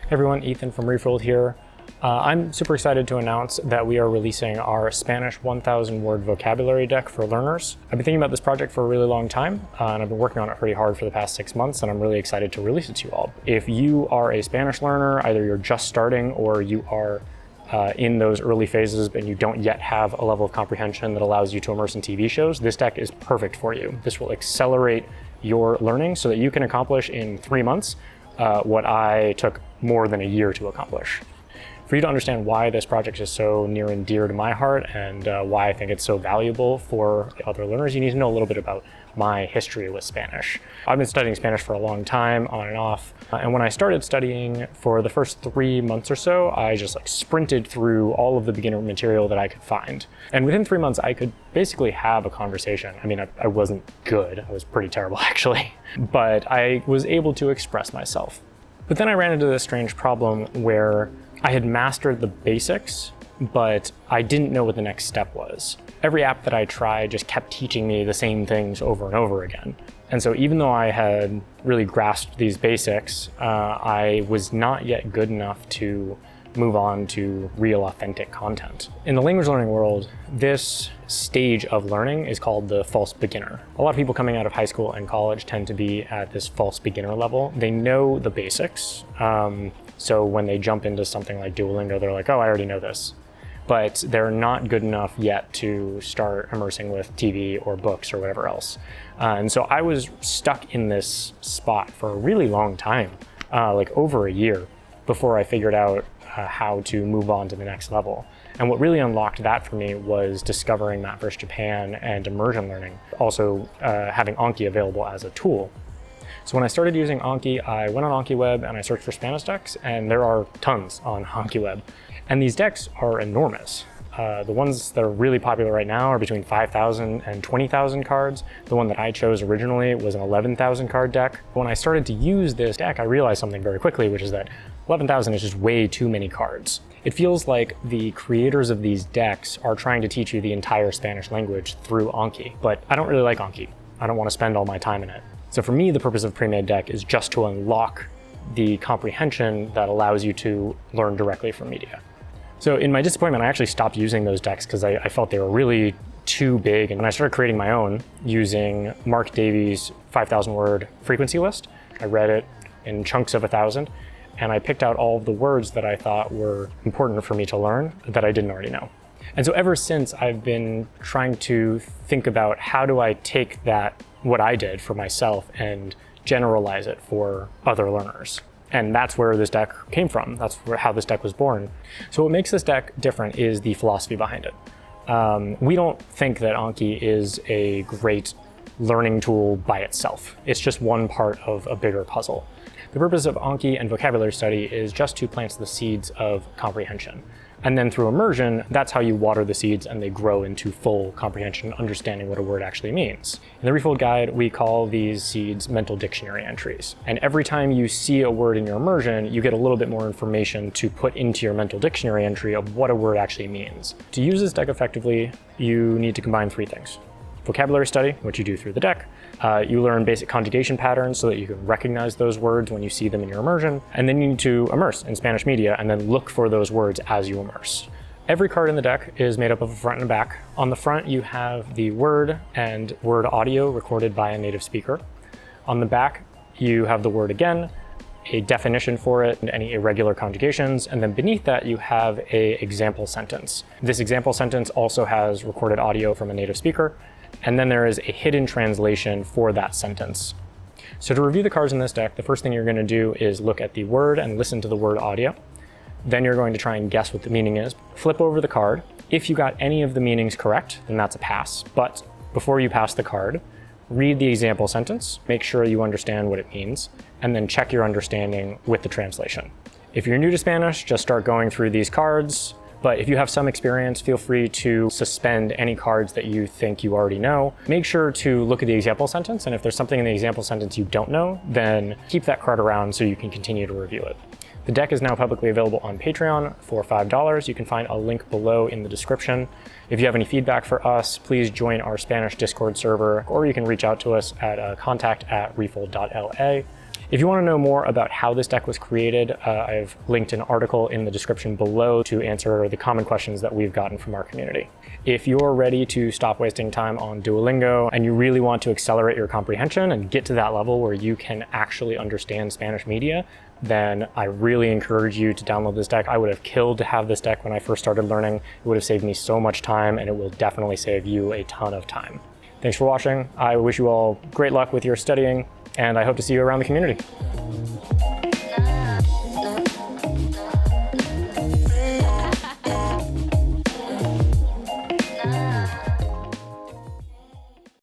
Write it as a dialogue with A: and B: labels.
A: Hey everyone, Ethan from Refold here. I'm super excited to announce that we are releasing our Spanish 1,000 word vocabulary deck for learners. I've been thinking about this project for a really long time, and I've been working on it pretty hard for the past 6 months, and I'm really excited to release it to you all. If you are a Spanish learner, either you're just starting or you are in those early phases and you don't yet have a level of comprehension that allows you to immerse in TV shows, this deck is perfect for you. This will accelerate your learning so that you can accomplish in 3 months what I took more than a year to accomplish. For you to understand why this project is so near and dear to my heart and why I think it's so valuable for other learners, you need to know a little bit about my history with Spanish. I've been studying Spanish for a long time, on and off, and when I started studying for the first 3 months or so, I just sprinted through all of the beginner material that I could find. And within 3 months, I could basically have a conversation. I mean, I wasn't good. I was pretty terrible, actually. But I was able to express myself. But then I ran into this strange problem where I had mastered the basics, but I didn't know what the next step was. Every app that I tried just kept teaching me the same things over and over again. And so even though I had really grasped these basics, I was not yet good enough to move on to real authentic content. In the language learning world, this stage of learning is called the false beginner. A lot of people coming out of high school and college tend to be at this false beginner level. They know the basics. So when they jump into something like Duolingo, they're like, oh, I already know this. But they're not good enough yet to start immersing with TV or books or whatever else. And so I was stuck in this spot for a really long time, like over a year, before I figured out how to move on to the next level. And what really unlocked that for me was discovering Mapverse Japan and immersion learning, also having Anki available as a tool. So when I started using Anki, I went on AnkiWeb and I searched for Spanish decks, and there are tons on AnkiWeb. And these decks are enormous. The ones that are really popular right now are between 5,000 and 20,000 cards. The one that I chose originally was an 11,000 card deck. When I started to use this deck, I realized something very quickly, which is that 11,000 is just way too many cards. It feels like the creators of these decks are trying to teach you the entire Spanish language through Anki, but I don't really like Anki. I don't want to spend all my time in it. So for me, the purpose of pre-made deck is just to unlock the comprehension that allows you to learn directly from media. So in my disappointment, I actually stopped using those decks because I felt they were really too big. And I started creating my own using Mark Davies' 5,000 word frequency list. I read it in chunks of 1,000, and I picked out all of the words that I thought were important for me to learn that I didn't already know. And so ever since, I've been trying to think about how do I take that, what I did for myself, and generalize it for other learners. And that's where this deck came from. That's how this deck was born. So what makes this deck different is the philosophy behind it. We don't think that Anki is a great learning tool by itself. It's just one part of a bigger puzzle. The purpose of Anki and vocabulary study is just to plant the seeds of comprehension. And then through immersion, that's how you water the seeds and they grow into full comprehension, understanding what a word actually means. In the Refold guide, we call these seeds mental dictionary entries. And every time you see a word in your immersion, you get a little bit more information to put into your mental dictionary entry of what a word actually means. To use this deck effectively, you need to combine 3 things. Vocabulary study, which you do through the deck. You learn basic conjugation patterns so that you can recognize those words when you see them in your immersion. And then you need to immerse in Spanish media and then look for those words as you immerse. Every card in the deck is made up of a front and a back. On the front, you have the word and word audio recorded by a native speaker. On the back, you have the word again, a definition for it, and any irregular conjugations, and then beneath that you have an example sentence. This example sentence also has recorded audio from a native speaker, and then there is a hidden translation for that sentence. So to review the cards in this deck, the first thing you're going to do is look at the word and listen to the word audio. Then you're going to try and guess what the meaning is. Flip over the card. If you got any of the meanings correct, then that's a pass. But before you pass the card, read the example sentence, make sure you understand what it means, and then check your understanding with the translation. If you're new to Spanish, just start going through these cards. But if you have some experience, feel free to suspend any cards that you think you already know. Make sure to look at the example sentence, and if there's something in the example sentence you don't know, then keep that card around so you can continue to review it. The deck is now publicly available on Patreon for $5. You can find a link below in the description. If you have any feedback for us, please join our Spanish Discord server, or you can reach out to us at contact@refold.la. If you want to know more about how this deck was created, I've linked an article in the description below to answer the common questions that we've gotten from our community. If you're ready to stop wasting time on Duolingo and you really want to accelerate your comprehension and get to that level where you can actually understand Spanish media, then I really encourage you to download this deck. I would have killed to have this deck when I first started learning. It would have saved me so much time, and it will definitely save you a ton of time. Thanks for watching. I wish you all great luck with your studying, and I hope to see you around the community.